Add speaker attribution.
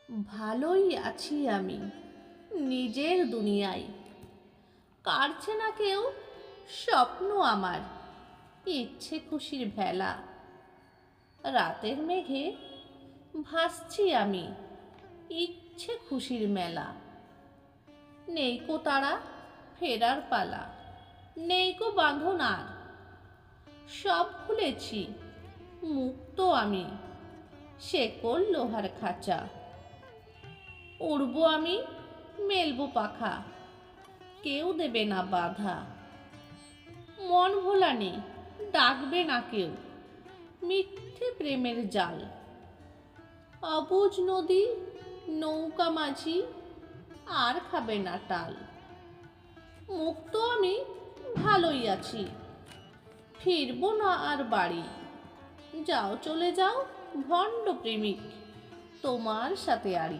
Speaker 1: ভালোই আছি আমি নিজের দুনিয়ায়। কাটছে না কেউ স্বপ্ন আমার, ইচ্ছে খুশির ভেলা। রাতের মেঘে ভাসছি আমি, ইচ্ছে খুশির মেলা। নেইকো তারা ফেরার পালা, নেইকো বাঁধন আর। সব খুলেছি, মুক্ত আমি, শেকল লোহার খাঁচা। উড়বো আমি, মেলবো পাখা, কেউ দেবে না বাধা। মন ভোলানি ডাকবে না কেউ, মিথ্যে প্রেমের জাল। অবুঝ নদী নৌকা মাঝি, আর খাবে না টাল। মুক্ত আমি ভালোই আছি, ফিরবো না আর বাড়ি। যাও চলে যাও ভণ্ড প্রেমিক, তোমার সাথে আড়ি।